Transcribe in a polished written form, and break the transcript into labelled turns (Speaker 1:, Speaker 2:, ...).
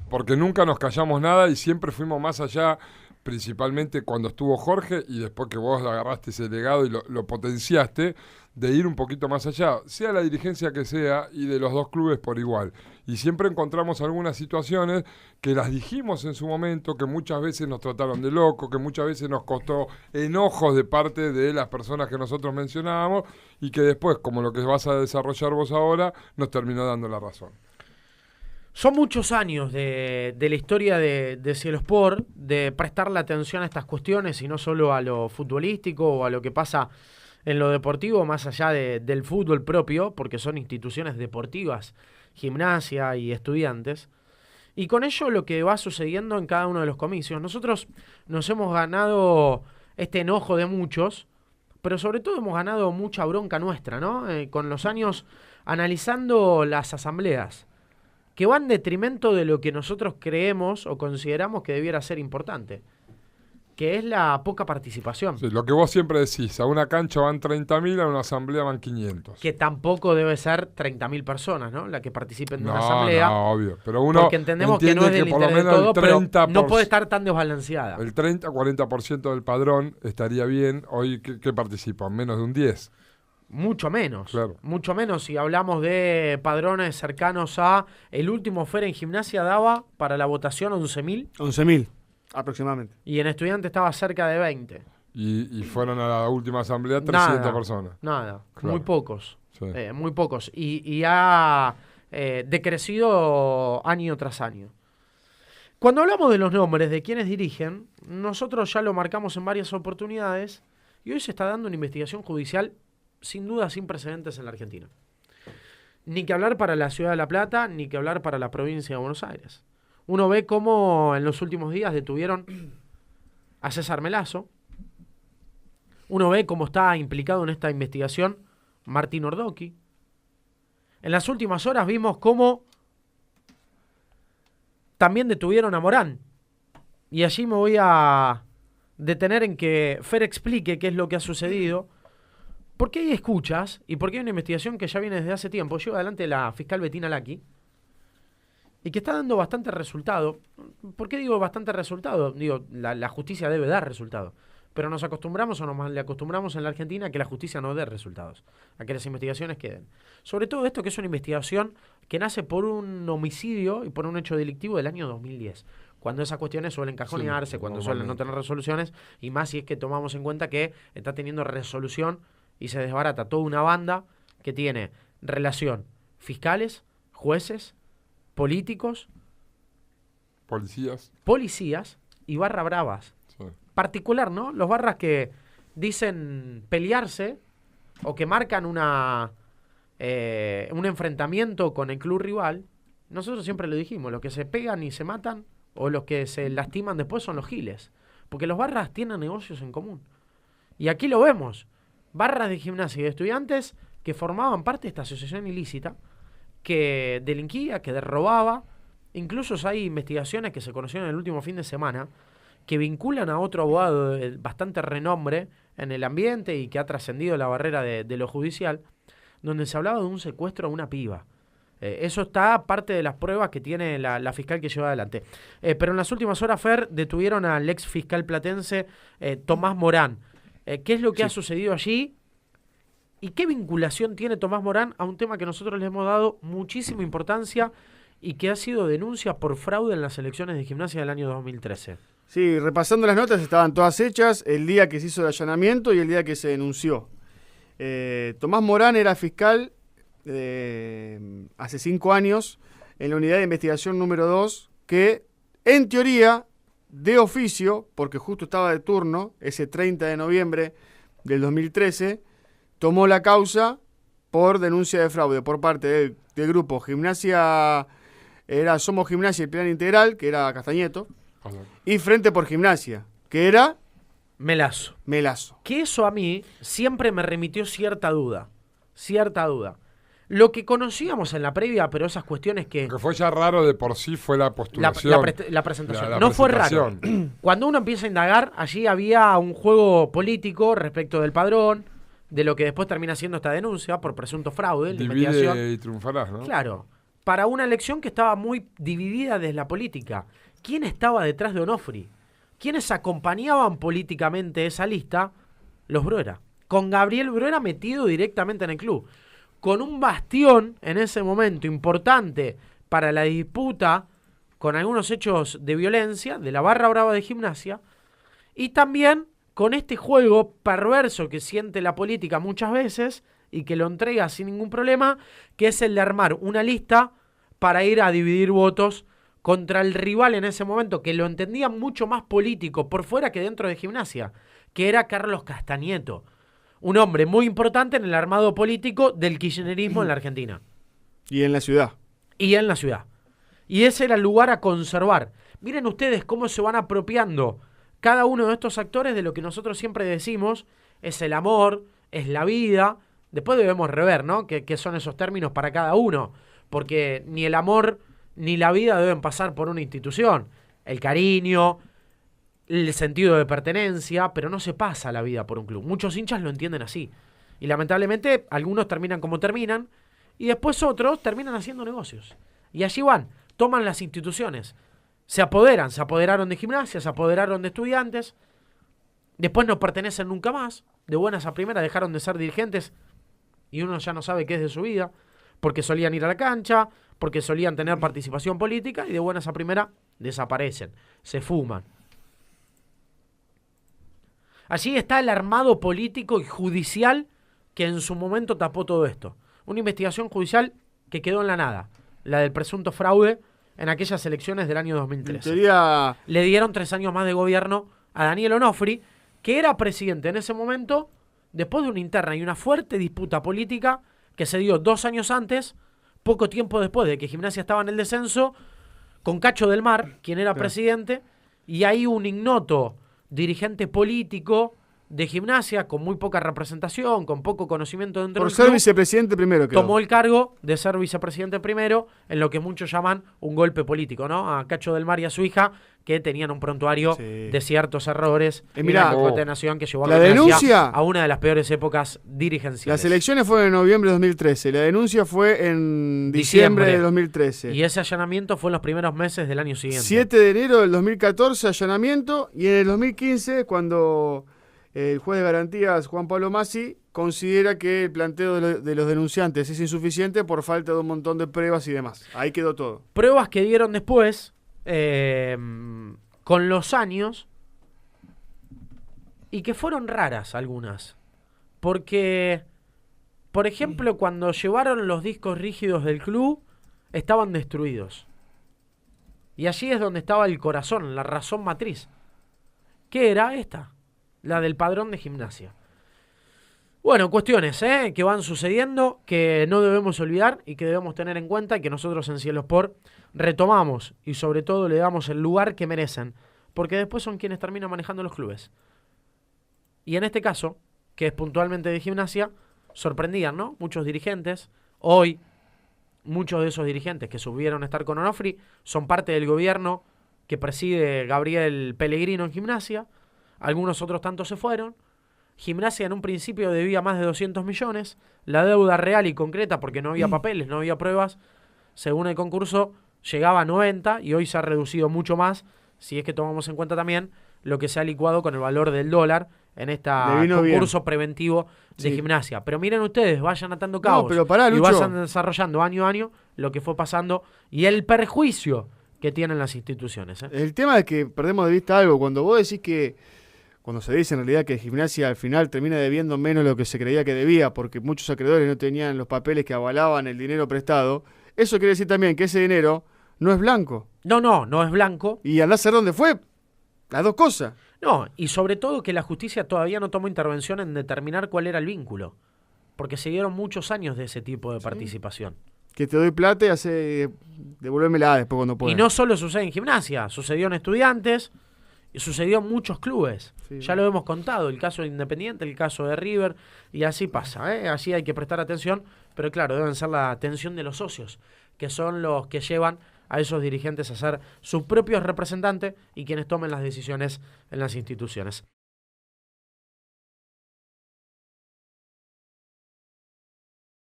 Speaker 1: porque nunca nos callamos nada y siempre fuimos más allá, principalmente cuando estuvo Jorge y después que vos agarraste ese legado y lo potenciaste, de ir un poquito más allá, sea la dirigencia que sea y de los dos clubes por igual. Y siempre encontramos algunas situaciones que las dijimos en su momento, que muchas veces nos trataron de locos, que muchas veces nos costó enojos de parte de las personas que nosotros mencionábamos y que después, como lo que vas a desarrollar vos ahora, nos terminó dando la razón.
Speaker 2: Son muchos años de la historia de Cielo Sport, de prestarle atención a estas cuestiones y no solo a lo futbolístico o a lo que pasa en lo deportivo, más allá del fútbol propio, porque son instituciones deportivas, Gimnasia y Estudiantes. Y con ello lo que va sucediendo en cada uno de los comicios. Nosotros nos hemos ganado este enojo de muchos, pero sobre todo hemos ganado mucha bronca nuestra, ¿no? Con los años analizando las asambleas, que van en detrimento de lo que nosotros creemos o consideramos que debiera ser importante, que es la poca participación.
Speaker 1: Sí, lo que vos siempre decís, a una cancha van 30.000, a una asamblea van 500.
Speaker 2: Que tampoco debe ser 30.000 personas, ¿no? La que participen de una asamblea.
Speaker 1: No, obvio. Pero uno
Speaker 2: porque entendemos que no es del interés de todo, pero no puede estar tan desbalanceada.
Speaker 1: El 30-40% del padrón estaría bien. Hoy, ¿qué participan? Menos de un 10.
Speaker 2: Mucho menos.
Speaker 1: Claro.
Speaker 2: Mucho menos si hablamos de padrones cercanos a... El último FER en Gimnasia daba para la votación 11.000.
Speaker 3: 11.000. Aproximadamente.
Speaker 2: Y en Estudiante estaba cerca de 20.
Speaker 1: Y fueron a la última asamblea 300 personas.
Speaker 2: Nada,
Speaker 1: Claro.
Speaker 2: muy pocos.
Speaker 1: Sí.
Speaker 2: Muy pocos. Y ha decrecido año tras año. Cuando hablamos de los nombres de quienes dirigen, nosotros ya lo marcamos en varias oportunidades y hoy se está dando una investigación judicial sin duda sin precedentes en la Argentina. Ni que hablar para la ciudad de La Plata, ni que hablar para la provincia de Buenos Aires. Uno ve cómo en los últimos días detuvieron a César Melazo. Uno ve cómo está implicado en esta investigación Martín Ordoqui. En las últimas horas vimos cómo también detuvieron a Morán. Y allí me voy a detener en que Fer explique qué es lo que ha sucedido. Porque hay escuchas y porque hay una investigación que ya viene desde hace tiempo. Lleva adelante la fiscal Betina Laki y que está dando bastante resultado. ¿Por qué digo bastante resultado? Digo, la justicia debe dar resultado. Pero nos acostumbramos o nos malacostumbramos en la Argentina a que la justicia no dé resultados, a que las investigaciones queden. Sobre todo esto que es una investigación que nace por un homicidio y por un hecho delictivo del año 2010. Cuando esas cuestiones suelen cajonearse, sí, cuando suelen no tener resoluciones, y más si es que tomamos en cuenta que está teniendo resolución y se desbarata toda una banda que tiene relación fiscales, jueces, políticos, policías y barra bravas. Sí. Particular, ¿no? Los barras que dicen pelearse o que marcan un enfrentamiento con el club rival. Nosotros siempre lo dijimos, los que se pegan y se matan o los que se lastiman después son los giles. Porque los barras tienen negocios en común. Y aquí lo vemos. Barras de Gimnasia y de Estudiantes que formaban parte de esta asociación ilícita, que delinquía, que robaba. Incluso hay investigaciones que se conocieron el último fin de semana que vinculan a otro abogado de bastante renombre en el ambiente y que ha trascendido la barrera de lo judicial, donde se hablaba de un secuestro a una piba. Eso está parte de las pruebas que tiene la fiscal que lleva adelante. Pero en las últimas horas, Fer, detuvieron al ex fiscal platense Tomás Morán. ¿Qué es lo que ha sucedido allí? ¿Y qué vinculación tiene Tomás Morán a un tema que nosotros le hemos dado muchísima importancia y que ha sido denuncia por fraude en las elecciones de Gimnasia del año 2013?
Speaker 3: Sí, repasando las notas, estaban todas hechas el día que se hizo el allanamiento y el día que se denunció. Tomás Morán era fiscal hace 5 años en la unidad de investigación número 2, que en teoría, de oficio, porque justo estaba de turno, ese 30 de noviembre del 2013, tomó la causa por denuncia de fraude por parte del grupo Gimnasia, Somos Gimnasia y Plan Integral, que era Castañeto, y Frente por Gimnasia, que era
Speaker 2: Melazo. Que eso a mí siempre me remitió cierta duda. Lo que conocíamos en la previa, pero esas cuestiones que...
Speaker 1: Lo que fue ya raro de por sí fue la postulación.
Speaker 2: La presentación. No fue raro. Cuando uno empieza a indagar, allí había un juego político respecto del padrón, de lo que después termina siendo esta denuncia por presunto fraude.
Speaker 1: Divide y triunfarás, ¿no?
Speaker 2: Claro. para una elección que estaba muy dividida desde la política. ¿Quién estaba detrás de Onofri? ¿Quiénes acompañaban políticamente esa lista? Los Bruera. Con Gabriel Bruera metido directamente en el club. Con un bastión en ese momento importante para la disputa con algunos hechos de violencia de la barra brava de Gimnasia. Y también con este juego perverso que siente la política muchas veces y que lo entrega sin ningún problema, que es el de armar una lista para ir a dividir votos contra el rival en ese momento, que lo entendía mucho más político por fuera que dentro de Gimnasia, que era Carlos Castañeto, un hombre muy importante en el armado político del kirchnerismo en la Argentina.
Speaker 3: Y en la ciudad.
Speaker 2: Y en la ciudad. Y ese era el lugar a conservar. Miren ustedes cómo se van apropiando cada uno de estos actores de lo que nosotros siempre decimos es el amor, es la vida. Después debemos rever, ¿no? ¿Qué son esos términos para cada uno? Porque ni el amor ni la vida deben pasar por una institución. El cariño, el sentido de pertenencia, pero no se pasa la vida por un club. Muchos hinchas lo entienden así. Y lamentablemente algunos terminan como terminan y después otros terminan haciendo negocios. Y allí van, toman las instituciones. Se apoderaron de Gimnasia, se apoderaron de Estudiantes. Después no pertenecen nunca más. De buenas a primeras dejaron de ser dirigentes y uno ya no sabe qué es de su vida. Porque solían ir a la cancha, porque solían tener participación política y de buenas a primera desaparecen, se fuman. Allí está el armado político y judicial que en su momento tapó todo esto. Una investigación judicial que quedó en la nada, la del presunto fraude en aquellas elecciones del año 2013.
Speaker 3: En teoría...
Speaker 2: Le dieron 3 años más de gobierno a Daniel Onofri, que era presidente en ese momento, después de una interna y una fuerte disputa política que se dio 2 años antes, poco tiempo después de que Gimnasia estaba en el descenso, con Cacho del Mar, quien era presidente, y ahí un ignoto dirigente político de Gimnasia, con muy poca representación, con poco conocimiento dentro del club.
Speaker 3: Por ser vicepresidente primero, creo.
Speaker 2: Tomó el cargo de ser vicepresidente primero, en lo que muchos llaman un golpe político, ¿no? A Cacho del Mar y a su hija, que tenían un prontuario de ciertos errores en la concatenación que llevó a
Speaker 3: la denuncia
Speaker 2: a una de las peores épocas dirigenciales.
Speaker 3: Las elecciones fueron en noviembre de 2013, la denuncia fue en diciembre de 2013.
Speaker 2: Y ese allanamiento fue en los primeros meses del año siguiente.
Speaker 3: 7 de enero del 2014, allanamiento, y en el 2015, cuando el juez de garantías, Juan Pablo Masi, considera que el planteo de los denunciantes es insuficiente por falta de un montón de pruebas y demás. Ahí quedó todo.
Speaker 2: Pruebas que dieron después, con los años, y que fueron raras algunas. Porque, por ejemplo, cuando llevaron los discos rígidos del club, estaban destruidos. Y allí es donde estaba el corazón, la razón matriz. ¿Qué era esta? La del padrón de Gimnasia. Bueno, cuestiones que van sucediendo, que no debemos olvidar y que debemos tener en cuenta y que nosotros en Cielo Sport retomamos y sobre todo le damos el lugar que merecen, porque después son quienes terminan manejando los clubes. Y en este caso, que es puntualmente de Gimnasia, sorprendían, ¿no? Muchos dirigentes. Hoy, muchos de esos dirigentes que subieron a estar con Onofri son parte del gobierno que preside Gabriel Pellegrino en Gimnasia. Algunos otros tantos se fueron. Gimnasia en un principio debía más de 200 millones. La deuda real y concreta, porque no había papeles, no había pruebas, según el concurso, llegaba a 90 y hoy se ha reducido mucho más, si es que tomamos en cuenta también lo que se ha licuado con el valor del dólar en este concurso preventivo de Gimnasia. Pero miren ustedes, vayan atando cabos y vayan desarrollando año a año lo que fue pasando y el perjuicio que tienen las instituciones.
Speaker 3: El tema es que perdemos de vista algo. Cuando vos decís que cuando se dice en realidad que Gimnasia al final termina debiendo menos de lo que se creía que debía, porque muchos acreedores no tenían los papeles que avalaban el dinero prestado, eso quiere decir también que ese dinero no es blanco.
Speaker 2: No es blanco.
Speaker 3: Y andá a saber dónde fue. Las dos cosas.
Speaker 2: No, y sobre todo que la justicia todavía no tomó intervención en determinar cuál era el vínculo. Porque se dieron muchos años de ese tipo de participación.
Speaker 3: Que te doy plata y hace devuélvemela después cuando puedas.
Speaker 2: Y no solo sucede en Gimnasia, sucedió en Estudiantes. Y sucedió en muchos clubes. Ya lo hemos contado, el caso de Independiente, el caso de River, y así pasa, Así hay que prestar atención, pero claro, deben ser la atención de los socios, que son los que llevan a esos dirigentes a ser sus propios representantes y quienes tomen las decisiones en las instituciones.